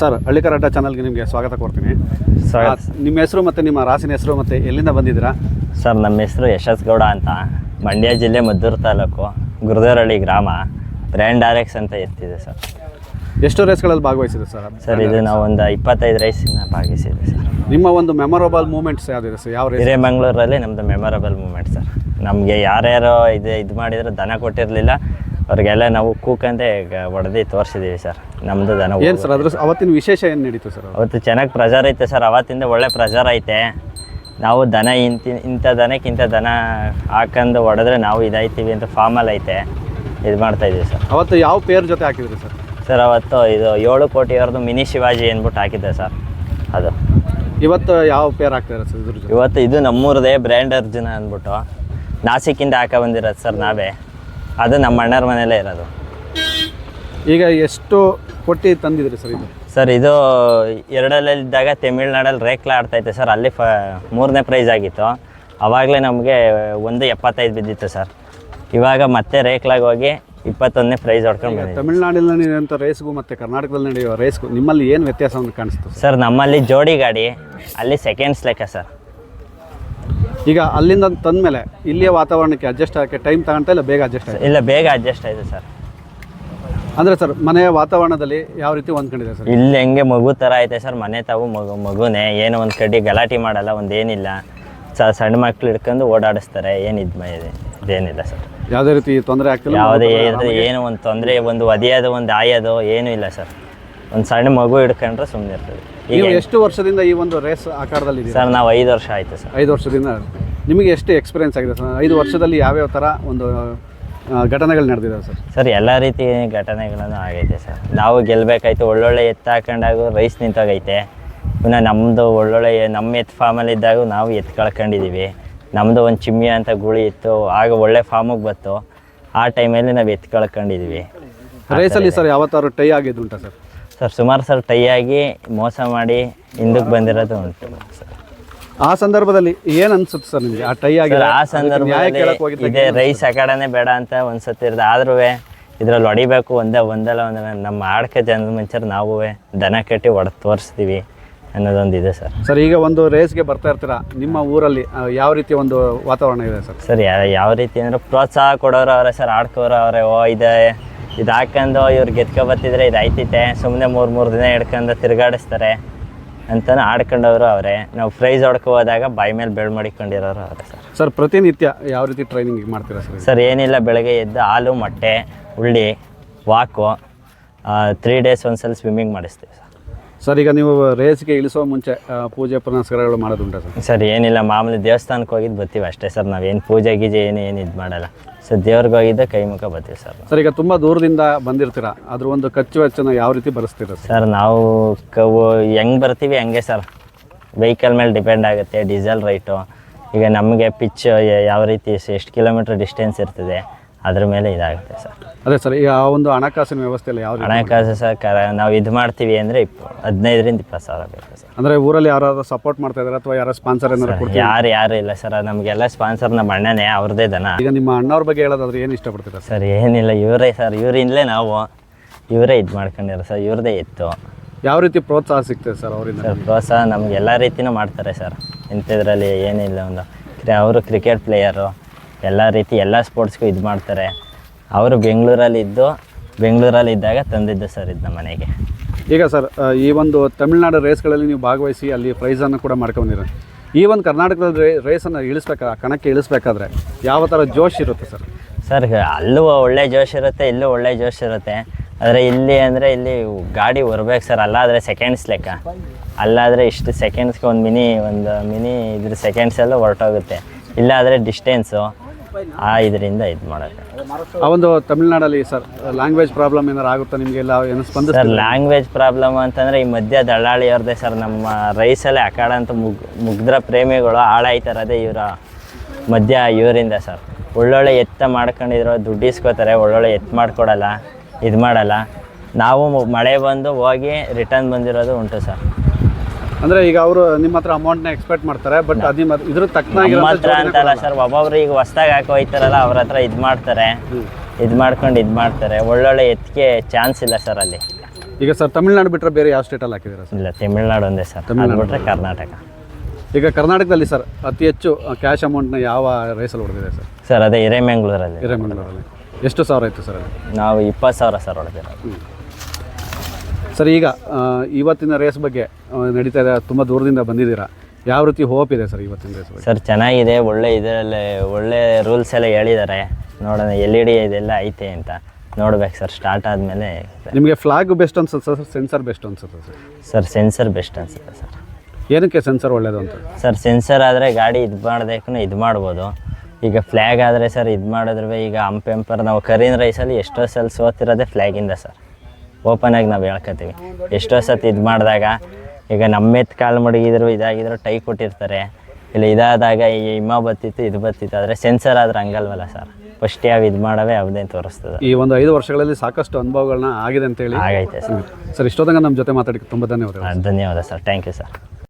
Sir ಹಳ್ಳಿಕರಾಟ ಚಾನಲ್ಗೆ ನಿಮಗೆ ಸ್ವಾಗತ ಕೊಡ್ತೀನಿ. ನಿಮ್ಮ ಹೆಸರು ಮತ್ತು ನಿಮ್ಮ ರಾಸಿನ ಹೆಸರು ಮತ್ತು ಎಲ್ಲಿಂದ ಬಂದಿದ್ದೀರಾ? ಸರ್ ನಮ್ಮ ಹೆಸರು ಯಶಸ್ ಗೌಡ ಅಂತ, ಮಂಡ್ಯ ಜಿಲ್ಲೆ ಮದ್ದೂರು ತಾಲೂಕು ಗುರುದೇವರಹಳ್ಳಿ ಗ್ರಾಮ. ಬ್ರ್ಯಾಂಡ್ RX ಅಂತ ಇರ್ತಿದೆ ಸರ್. ಎಷ್ಟು ರೇಸ್ಗಳಲ್ಲಿ ಭಾಗವಹಿಸಿದೆ ಸರ್? ಸರ್ ಇದು ನಾವು ಒಂದು 25 ರೇಸಿನ ಭಾಗವಹಿಸಿದೆ ಸರ್. ನಿಮ್ಮ ಒಂದು ಮೆಮೊರಬಲ್ ಮೂಮೆಂಟ್ಸ್ ಯಾವುದಿದೆ ಸರ್? ಯಾವ ರೇಸ್? ಹಿರೇಮಂಗ್ಳೂರಲ್ಲಿ ನಮ್ಮದು ಮೆಮೊರಬಲ್ ಮೂಮೆಂಟ್ ಸರ್. ನಮಗೆ ಯಾರ್ಯಾರೋ ಇದು ಮಾಡಿದ್ರೆ ದನ ಕೊಟ್ಟಿರಲಿಲ್ಲ, ಅವ್ರಿಗೆಲ್ಲ ನಾವು ಕೂಕಂತೆ ಹೊಡೆದು ತೋರಿಸಿದ್ದೀವಿ ಸರ್. ನಮ್ಮದು ದನ ಏನು ಸರ್ ಅದ್ರ ಅವತ್ತಿನ ವಿಶೇಷ ಏನು ನಡೀತು ಸರ್? ಅವತ್ತು ಚೆನ್ನಾಗಿ ಪ್ರೆಜರ್ ಐತೆ ಸರ್. ಅವತ್ತಿಂದ ಒಳ್ಳೆ ಪ್ರೆಜರ್ ಐತೆ. ನಾವು ದನ ಇಂಥ ದನಕ್ಕೆ ಇಂಥ ದನ ಹಾಕಂದು ಹೊಡೆದ್ರೆ ನಾವು ಇದಾಯ್ತೀವಿ ಅಂತ ಫಾರ್ಮಲ್ಲಿ ಐತೆ ಇದು ಮಾಡ್ತಾಯಿದ್ದೀವಿ ಸರ್. ಅವತ್ತು ಯಾವ ಪೇರ್ ಜೊತೆ ಹಾಕಿದ್ರಿ ಸರ್? ಸರ್ ಅವತ್ತು ಇದು 7 ಕೋಟಿಯವ್ರದ್ದು ಮಿನಿ ಶಿವಾಜಿ ಅಂದ್ಬಿಟ್ಟು ಹಾಕಿದ್ದೆ ಸರ್. ಅದು ಇವತ್ತು ಯಾವ ಪೇರ್ ಹಾಕ್ತಾರೆ ಸರ್ ಇದ್ರ ಜೊತೆ? ಇವತ್ತು ಇದು ನಮ್ಮೂರದೇ ಬ್ರ್ಯಾಂಡ್ ಅರ್ಜುನ ಅಂದ್ಬಿಟ್ಟು ನಾಸಿಕಿಂದ ಬಂದಿರೋದು ಸರ್ ನಾವೇ. ಅದು ನಮ್ಮ ಅಣ್ಣರ ಮನೆಯಲ್ಲೇ ಇರೋದು. ಈಗ ಎಷ್ಟು ಕೊಟ್ಟು ತಂದಿದ್ರಿ ಸರ್ ಇದು? ಸರ್ ಇದು 2ರಲ್ಲಿದ್ದಾಗ ತಮಿಳ್ನಾಡಲ್ಲಿ ರೇಕ್ಲಾ ಆಡ್ತಾಯಿತ್ತು ಸರ್. ಅಲ್ಲಿ 3ನೇ ಪ್ರೈಸ್ ಆಗಿತ್ತು. ಆವಾಗಲೇ ನಮಗೆ 1.75 ಬಿದ್ದಿತ್ತು ಸರ್. ಇವಾಗ ಮತ್ತೆ ರೇಕ್ಲಾಗಿ ಹೋಗಿ 21ನೇ ಪ್ರೈಸ್ ಹೊಡ್ಕೊಂಡು ಬಂದಿದ್ದೀವಿ. ತಮಿಳ್ನಾಡಿನಲ್ಲಿ ನಡೆಯುವಂಥ ರೇಸ್ಗೂ ಮತ್ತು ಕರ್ನಾಟಕದಲ್ಲಿ ನಡೆಯುವ ರೇಸ್ಗೂ ನಿಮ್ಮಲ್ಲಿ ಏನು ವ್ಯತ್ಯಾಸವನ್ನು ಕಾಣಿಸ್ತು ಸರ್? ನಮ್ಮಲ್ಲಿ ಜೋಡಿ ಗಾಡಿ, ಅಲ್ಲಿ ಸೆಕೆಂಡ್ಸ್ ಲೆಕ್ಕ ಸರ್. ಈಗ ಅಲ್ಲಿಂದ ತಂದಮೇಲೆ ಇಲ್ಲಿಯ ವಾತಾವರಣಕ್ಕೆ ಅಡ್ಜಸ್ಟ್ ಆಗೋಕ್ಕೆ ಟೈಮ್ ತಗೊಂತ ಇಲ್ಲ ಬೇಗ ಅಡ್ಜಸ್ಟ್ ಆಗಿದೆ? ಇಲ್ಲ, ಬೇಗ ಅಡ್ಜಸ್ಟ್ ಆಯಿತು ಸರ್. ಅಂದರೆ ಸರ್ ಮನೆಯ ವಾತಾವರಣದಲ್ಲಿ ಯಾವ ರೀತಿ ಹೊಂದ್ಕೊಂಡಿದೆ ಸರ್? ಇಲ್ಲಿ ಹೆಂಗೆ ಮಗು ಥರ ಐತೆ ಸರ್. ಮನೆ ತಾವು ಮಗುನೇ. ಏನೋ ಒಂದು ಕಡ್ಡಿ ಗಲಾಟೆ ಮಾಡಲ್ಲ, ಒಂದೇನಿಲ್ಲ. ಸಣ್ಣ ಮಕ್ಳು ಹಿಡ್ಕೊಂಡು ಓಡಾಡಿಸ್ತಾರೆ. ಇದೇನಿಲ್ಲ ಸರ್. ಯಾವುದೇ ರೀತಿ ತೊಂದರೆ ಆಗ್ತಿಲ್ಲ? ಯಾವುದೇ ಏನು ಒಂದು ತೊಂದರೆ, ಒಂದು ಒದೆಯೋದು, ಒಂದು ಆಯೋದು ಏನೂ ಇಲ್ಲ ಸರ್. ಒಂದು ಸಣ್ಣ ಮಗು ಹಿಡ್ಕೊಂಡ್ರೆ ಸುಮ್ಮನೆ ಇರ್ತದೆ. ಈಗ ಎಷ್ಟು ವರ್ಷದಿಂದ ಈ ಒಂದು ರೇಸ್ ಆಕಾರದಲ್ಲಿ ಸರ್ ನಾವು 5 ವರ್ಷ ಆಯಿತು ಸರ್. 5 ವರ್ಷದಿಂದ. ನಿಮಗೆ ಎಷ್ಟು ಎಕ್ಸ್ಪೀರಿಯನ್ಸ್ ಆಗಿದೆ ಸರ್? 5 ವರ್ಷದಲ್ಲಿ ಯಾವ್ಯಾವ ಥರ ಒಂದು ಘಟನೆಗಳು ನಡೆದಿದ್ದಾವೆ ಸರ್? ಸರ್ ಎಲ್ಲ ರೀತಿ ಘಟನೆಗಳನ್ನು ಆಗೈತೆ ಸರ್. ನಾವು ಗೆಲ್ಲಬೇಕಾಯ್ತು. ಒಳ್ಳೊಳ್ಳೆ ಎತ್ತು ಹಾಕೊಂಡಾಗ ರೈಸ್ ನಿಂತೋಗೈತೆ. ಪುನಃ ನಮ್ಮದು ಒಳ್ಳೊಳ್ಳೆ ನಮ್ಮ ಎತ್ತು ಫಾರ್ಮಲ್ಲಿದ್ದಾಗ ನಾವು ಎತ್ತು ಕಳ್ಕೊಂಡಿದ್ದೀವಿ. ನಮ್ಮದು ಒಂದು ಚಿಮ್ಯ ಅಂತ ಗುಳಿ ಇತ್ತು, ಆಗ ಒಳ್ಳೆ ಫಾರ್ಮಿಗೆ ಬಂತು. ಆ ಟೈಮಲ್ಲಿ ನಾವು ಎತ್ತು ಕಳ್ಕೊಂಡಿದ್ದೀವಿ. ರೇಸಲ್ಲಿ ಸರ್ ಯಾವತ್ತಾರು ಟೈ ಆಗಿದ್ದುಂಟಾ ಸರ್? ಸರ್ ಸುಮಾರು ಸರ್ ಟೈ ಆಗಿ ಮೋಸ ಮಾಡಿ ಹಿಂದಕ್ಕೆ ಬಂದಿರೋದು ಉಂಟು ಸರ್. ಆ ಸಂದರ್ಭದಲ್ಲಿ ಏನು ಅನ್ಸುತ್ತೆ ಸರ್ ನಿಮಗೆ ಆ ಟೈ ಆಗಿ? ಆ ಸಂದರ್ಭದಲ್ಲಿ ಇದೇ ರೈಸ್ ಅಕಾಡನೆ ಬೇಡ ಅಂತ ಒಂದ್ಸತಿ ಇರೋದು. ಆದ್ರೂ ಇದ್ರಲ್ಲಿ ಹೊಡಿಬೇಕು ಒಂದಲ್ಲ ನಮ್ಮ ಆಡ್ಕೆ ಜನದ ಮುಂಚೆ ನಾವು ದನ ಕಟ್ಟಿ ಹೊಡೆದು ತೋರಿಸ್ತೀವಿ ಅನ್ನೋದೊಂದು ಇದೆ ಸರ್. ಸರ್ ಈಗ ಒಂದು ರೇಸ್ಗೆ ಬರ್ತಾ ಇರ್ತೀರಾ, ನಿಮ್ಮ ಊರಲ್ಲಿ ಯಾವ ರೀತಿ ಒಂದು ವಾತಾವರಣ ಇದೆ ಸರ್? ಸರ್ ಯಾವ ರೀತಿ ಅಂದರೆ ಪ್ರೋತ್ಸಾಹ ಕೊಡೋರು ಅವರೇ ಸರ್. ಆಡ್ಕೋರು ಅವರೇ. ಇದು ಹಾಕೊಂಡು ಇವ್ರು ಗೆದ್ಕೊ ಬರ್ತಿದ್ರೆ ಇದು ಆಯ್ತೈತೆ, ಸುಮ್ಮನೆ 3 ದಿನ ಹಿಡ್ಕೊಂಡು ತಿರುಗಾಡಿಸ್ತಾರೆ ಅಂತಲೂ ಆಡ್ಕೊಂಡವರು ಅವರೇ. ನಾವು ಪ್ರೈಸ್ ಹೊಡ್ಕೊ ಹೋದಾಗ ಬಾಯಿ ಮೇಲೆ ಬೆಳೆ ಮಾಡಿಕೊಂಡಿರೋರು ಅವರೇ ಸರ್. ಸರ್ ಪ್ರತಿನಿತ್ಯ ಯಾವ ರೀತಿ ಟ್ರೈನಿಂಗ್ ಮಾಡ್ತೀರಾ ಸರ್? ಸರ್ ಏನಿಲ್ಲ, ಬೆಳಗ್ಗೆ ಎದ್ದು ಹಾಲು, ಮೊಟ್ಟೆ, ಉಳ್ಳಿ, ವಾಕು, 3 ಡೇಸ್ ಒಂದ್ಸಲ ಸ್ವಿಮ್ಮಿಂಗ್ ಮಾಡಿಸ್ತೀವಿ ಸರ್. ಸರ್ ಈಗ ನೀವು ರೇಸ್ಗೆ ಇಳಿಸೋ ಮುಂಚೆ ಪೂಜೆ ಪುನಸ್ಕಾರಗಳು ಮಾಡೋದುಂಟಾ ಸರ್? ಸರ್ ಏನಿಲ್ಲ, ಮಾಮೂಲಿ ದೇವಸ್ಥಾನಕ್ಕೆ ಹೋಗಿದ್ದು ಬರ್ತೀವಿ ಅಷ್ಟೇ ಸರ್. ನಾವೇನು ಪೂಜೆ ಗೀಜೆ ಏನು ಇದು ಮಾಡಲ್ಲ ಸರ್. ದೇವ್ರಿಗೆ ಹೋಗಿದ್ದೆ ಕೈ ಮುಖ ಬರ್ತೀವಿ ಸರ್. ಸರ್ ಈಗ ತುಂಬ ದೂರದಿಂದ ಬಂದಿರ್ತೀರಾ, ಅದ್ರ ಒಂದು ಖರ್ಚು ವೆಚ್ಚನ ಯಾವ ರೀತಿ ಭರಿಸ್ತೀರಾ ಸರ್? ನಾವು ಹೆಂಗೆ ಬರ್ತೀವಿ ಹಂಗೆ ಸರ್. ವೆಹಿಕಲ್ ಮೇಲೆ ಡಿಪೆಂಡ್ ಆಗುತ್ತೆ, ಡೀಸೆಲ್ ರೈಟು. ಈಗ ನಮಗೆ ಪಿಚ್ ಯಾವ ರೀತಿ ಎಷ್ಟು ಕಿಲೋಮೀಟ್ರ್ ಡಿಸ್ಟೆನ್ಸ್ ಇರ್ತದೆ ಅದ್ರ ಮೇಲೆ ಇದಾಗುತ್ತೆ ಸರ್. ಅದೇ ಸರ್, ಈಗ ಆ ಒಂದು ಹಣಕಾಸಿನ ವ್ಯವಸ್ಥೆಯಲ್ಲಿ ಯಾವ ಹಣಕಾಸು ಸರ್ ನಾವು ಇದು ಮಾಡ್ತೀವಿ ಅಂದರೆ 15,000 20,000 ಸಾವಿರ ಬೇಕು ಸರ್. ಅಂದರೆ ಊರಲ್ಲಿ ಯಾರಾದ್ರೂ ಸಪೋರ್ಟ್ ಮಾಡ್ತಾ ಇದ್ದಾರೆ ಅಥವಾ ಯಾರೋ ಸ್ಪಾನ್ಸರ್ ಏನಾದ್ರು ಕೊಡ್ತೀರಾ? ಯಾರು ಇಲ್ಲ ಸರ್. ನಮಗೆಲ್ಲ ಸ್ಪಾನ್ಸರ್ ನಮ್ಮ ಅಣ್ಣನೇ, ಅವ್ರದ್ದೇ ದನ. ಈಗ ನಿಮ್ಮ ಅಣ್ಣವ್ರ ಬಗ್ಗೆ ಹೇಳೋದಾದ್ರೆ ಏನು ಇಷ್ಟಪಡ್ತೀರಾ ಸರ್? ಏನಿಲ್ಲ, ಇವರೇ ಸರ್. ಇವರಿಂದಲೇ ನಾವು ಇವರೇ ಇದು ಮಾಡ್ಕೊಂಡಿರೋ ಸರ್. ಇವ್ರದ್ದೇ ಇತ್ತು. ಯಾವ ರೀತಿ ಪ್ರೋತ್ಸಾಹ ಸಿಗ್ತದೆ ಸರ್ ಅವರಿಂದ? ಸರ್ ಪ್ರೋತ್ಸಾಹ ನಮ್ಗೆ ಎಲ್ಲ ರೀತಿಯೂ ಮಾಡ್ತಾರೆ ಸರ್. ಇಂಥದ್ರಲ್ಲಿ ಏನಿಲ್ಲ, ಅವರು ಕ್ರಿಕೆಟ್ ಪ್ಲೇಯರು, ಎಲ್ಲ ರೀತಿ ಎಲ್ಲ ಸ್ಪೋರ್ಟ್ಸ್ಗೂ ಇದು ಮಾಡ್ತಾರೆ. ಅವರು ಬೆಂಗಳೂರಲ್ಲಿದ್ದಾಗ ತಂದಿದ್ದು ಸರ್ ಇದು ನಮ್ಮ ಮನೆಗೆ. ಈಗ ಸರ್ ಈ ಒಂದು ತಮಿಳ್ನಾಡು ರೇಸ್ಗಳಲ್ಲಿ ನೀವು ಭಾಗವಹಿಸಿ ಅಲ್ಲಿ ಪ್ರೈಸನ್ನು ಕೂಡ ಮಾಡ್ಕೊಂಡಿರ. ಈ ಒಂದು ಕರ್ನಾಟಕದ ರೇಸನ್ನು ಕಣಕ್ಕೆ ಇಳಿಸ್ಬೇಕಾದ್ರೆ ಯಾವ ಥರ ಜೋಶ್ ಇರುತ್ತೆ ಸರ್? ಸರ್ ಅಲ್ಲೂ ಒಳ್ಳೆ ಜೋಶ್ ಇರುತ್ತೆ, ಇಲ್ಲೂ ಒಳ್ಳೆ ಜೋಶ್ ಇರುತ್ತೆ. ಆದರೆ ಇಲ್ಲಿ ಗಾಡಿ ಹೊರ್ಬೇಕು ಸರ್. ಅಲ್ಲಾದರೆ ಸೆಕೆಂಡ್ಸ್ ಲೆಕ್ಕ. ಅಲ್ಲಾದರೆ ಇಷ್ಟು ಸೆಕೆಂಡ್ಸ್ಗೆ ಒಂದು ಮಿನಿ ಇದ್ರ ಸೆಕೆಂಡ್ಸೆಲ್ಲ ಹೊರಟೋಗುತ್ತೆ. ಇಲ್ಲಾದರೆ ಡಿಸ್ಟೆನ್ಸು ಇದರಿಂದ ಇದು ಮಾಡೋಕ್ಕೆ. ಆ ಒಂದು ತಮಿಳ್ನಾಡಲ್ಲಿ ಸರ್ ಲ್ಯಾಂಗ್ವೇಜ್ ಪ್ರಾಬ್ಲಮ್ ಏನಾರು ಆಗುತ್ತಾ ನಿಮಗೆ? ಎಲ್ಲ ಏನು ಸ್ಪಂದಿಸ ಸರ್? ಲ್ಯಾಂಗ್ವೇಜ್ ಪ್ರಾಬ್ಲಮ್ ಅಂತಂದರೆ ಈ ಮಧ್ಯ ದಳ್ಳಾಳಿಯವ್ರದ್ದೇ ಸರ್. ನಮ್ಮ ರೈಸಲ್ಲೇ ಅಖಾಡ ಅಂತ ಮುಗ್ದ್ರ ಪ್ರೇಮಿಗಳು ಹಾಳಾಯ್ತಾರದೇ ಇವರಿಂದ ಸರ್. ಒಳ್ಳೊಳ್ಳೆ ಎತ್ತ ಮಾಡ್ಕೊಂಡಿದ್ರು, ದುಡ್ಡು ಇಸ್ಕೋತಾರೆ, ಒಳ್ಳೊಳ್ಳೆ ಎತ್ತು ಮಾಡ್ಕೊಡಲ್ಲ, ಇದು ಮಾಡಲ್ಲ. ನಾವು ಮಳೆ ಬಂದು ಹೋಗಿ ರಿಟರ್ನ್ ಬಂದಿರೋದು ಉಂಟು ಸರ್. ಅಂದರೆ ಈಗ ಅವರು ನಿಮ್ಮ ಹತ್ರ ಅಮೌಂಟ್ನ ಎಕ್ಸ್ಪೆಕ್ಟ್ ಮಾಡ್ತಾರೆ, ಬಟ್ ಅದು ಇದ್ರ ತಕ್ಕನಾಗಿ ಹತ್ರ ಅಂತಲ್ಲ ಸರ್. ಒಬ್ಬೊಬ್ರು ಈಗ ಹೊಸ್ದಾಗಿ ಹಾಕಿ ಹೋಯ್ತಾರಲ್ಲ, ಅವ್ರ ಹತ್ರ ಇದು ಮಾಡ್ತಾರೆ, ಇದು ಮಾಡ್ಕೊಂಡು ಇದು ಮಾಡ್ತಾರೆ. ಒಳ್ಳೊಳ್ಳೆ ಎತ್ತಿಗೆ ಚಾನ್ಸ್ ಇಲ್ಲ ಸರ್ ಅಲ್ಲಿ. ಈಗ ಸರ್ ತಮಿಳ್ನಾಡು ಬಿಟ್ಟರೆ ಬೇರೆ ಯಾವ ಸ್ಟೇಟಲ್ಲಿ ಹಾಕಿದ್ದೀರಾ ಸರ್? ಇಲ್ಲ ತಮಿಳ್ನಾಡು ಒಂದೇ ಸರ್, ಅದು ಬಿಟ್ಟರೆ ಕರ್ನಾಟಕ. ಈಗ ಕರ್ನಾಟಕದಲ್ಲಿ ಸರ್ ಅತಿ ಹೆಚ್ಚು ಕ್ಯಾಶ್ ಅಮೌಂಟ್ನ ಯಾವ ರೇಸಲ್ಲಿ ಹೊಡೆದಿದೆ ಸರ್? ಸರ್ ಅದೇ ಹಿರೇಮಂಗ್ಳೂರಲ್ಲಿ. ಹಿರೇಮಂಗ್ಳೂರಲ್ಲಿ ಎಷ್ಟು ಸಾವಿರ ಆಯಿತು ಸರ್ ಅಲ್ಲಿ? ನಾವು 20,000 ಸರ್ ಹೊಡೆದಿರೋದು. ಸರ್ ಈಗ ಇವತ್ತಿನ ರೇಸ್ ಬಗ್ಗೆ ನಡೀತಾ ಇದೆ, ತುಂಬ ದೂರದಿಂದ ಬಂದಿದ್ದೀರಾ, ಯಾವ ರೀತಿ ಹೋಪ್ ಇದೆ ಸರ್ ಇವತ್ತಿನ ರೇಸ್ ಬಗ್ಗೆ? ಸರ್ ಚೆನ್ನಾಗಿದೆ, ಒಳ್ಳೆ ಇದರಲ್ಲಿ ಒಳ್ಳೆ ರೂಲ್ಸ್ ಎಲ್ಲ ಹೇಳಿದ್ದಾರೆ. ನೋಡೋಣ LED ಇದೆಲ್ಲ ಐತೆ ಅಂತ ನೋಡ್ಬೇಕು ಸರ್. ಸ್ಟಾರ್ಟ್ ಆದಮೇಲೆ ನಿಮಗೆ ಫ್ಲಾಗ್ ಬೆಸ್ಟ್ ಅನ್ಸುತ್ತೆ ಸರ್, ಸೆನ್ಸರ್ ಬೆಸ್ಟ್ ಅನ್ಸುತ್ತೆ ಸರ್? ಸರ್ ಸೆನ್ಸರ್ ಬೆಸ್ಟ್ ಅನಿಸುತ್ತೆ ಸರ್. ಏನಕ್ಕೆ ಸೆನ್ಸರ್ ಒಳ್ಳೇದು ಅಂತ? ಸರ್ ಸೆನ್ಸರ್ ಆದರೆ ಗಾಡಿ ಇದು ಮಾಡಬೇಕು ಇದು ಮಾಡ್ಬೋದು. ಈಗ ಫ್ಲ್ಯಾಗ್ ಆದರೆ ಸರ್ ಇದು ಮಾಡಿದ್ರೆ ಈಗ ಅಂಪೆಂಪರ್ ನಾವು ಕರೀನ್ ರೈಸಲ್ಲಿ ಎಷ್ಟೋ ಸಲ ಸೋತಿರೋದೇ ಫ್ಲ್ಯಾಗಿಂದ ಸರ್. ಓಪನ್ ಆಗಿ ನಾವು ಹೇಳ್ಕೊತೀವಿ. ಎಷ್ಟೋ ಸತಿ ಇದು ಮಾಡಿದಾಗ ಈಗ ನಮ್ಮೆತ್ತು ಕಾಲು ಮಡಗಿದ್ರು ಇದಾಗಿದ್ರು ಟೈ ಕೊಟ್ಟಿರ್ತಾರೆ, ಇಲ್ಲ ಇದಾದಾಗ ಈ ಹಿಮ ಬತ್ತಿತ್ತು ಇದು ಬತ್ತಿತ್ತು. ಆದರೆ ಸೆನ್ಸರ್ ಆದ್ರೆ ಹಂಗಲ್ವಲ್ಲ ಸರ್, ಫಸ್ಟ್ ಯಾವ ಇದು ಮಾಡವೇ ಯಾವುದೇ ತೋರಿಸ್ತದೆ. ಈ ಒಂದು 5 ವರ್ಷಗಳಲ್ಲಿ ಸಾಕಷ್ಟು ಅನುಭವಗಳನ್ನ ಆಗಿದೆ ಅಂತೇಳಿ ಆಗೈತೆ ಸರ್. ಸರ್ ಇಷ್ಟೊತ್ತಂಗ ನಮ್ಮ ಜೊತೆ ಮಾತಾಡಿ ತುಂಬ ಧನ್ಯವಾದಗಳು. ಧನ್ಯವಾದ ಸರ್, ಥ್ಯಾಂಕ್ ಯು ಸರ್.